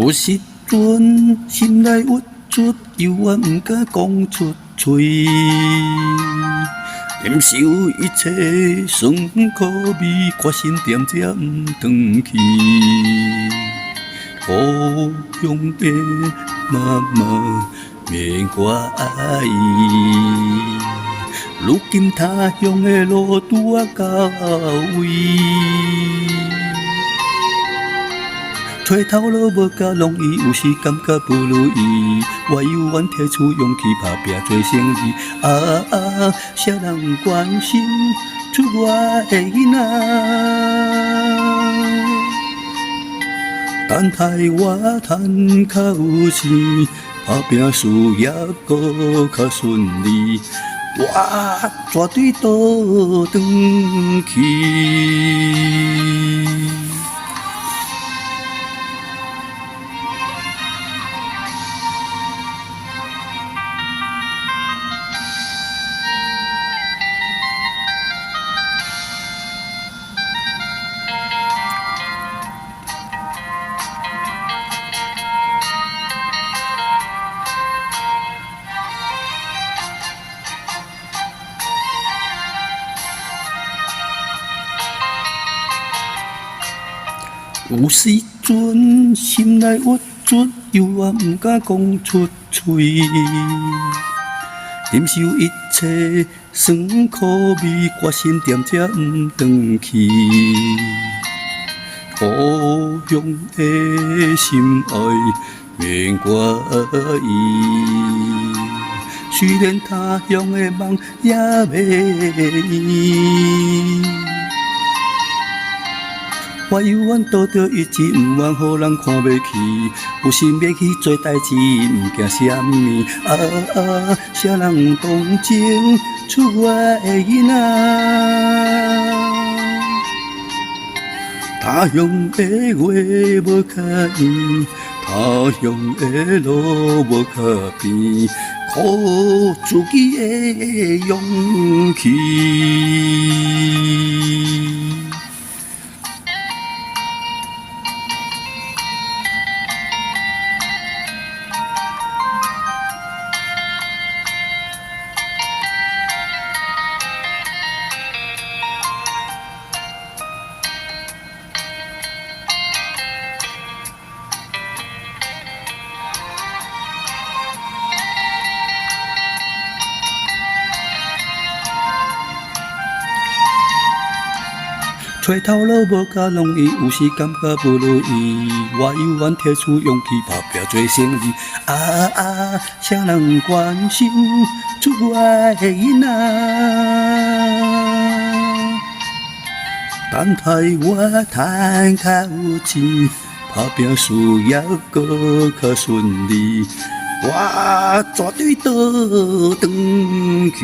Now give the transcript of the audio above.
有时阵心内郁卒，犹原毋敢讲出嘴。忍受一切酸苦味，决心点这毋转去。故乡的妈妈免我爱伊，如今他乡的路拄啊到位。找头路无甲容易，有时感觉不如意。我犹原提出勇气，打拼做生意。谁人关心出我的囡仔？等待我赚较有钱，打拼事业搁较顺利。我绝对倒转去。有时阵心内郁卒，犹原毋敢讲出嘴。忍受一切酸苦味，决心点这毋转去。故乡的心爱免我意，虽然他乡的梦也袂圆。我犹原倒着一志，毋愿予人看袂起。有心要去做代志，毋惊啥物。谁人同情出我的囡仔？他乡的月无较圆，他乡的路无较平，靠自己的勇气。找头路无甲容易，有时感觉不如意。我犹原提出勇气，打拼做生意。谁人关心出我的囡仔？等待我赚较有钱，打拼事业搁较顺利。我绝对倒转去。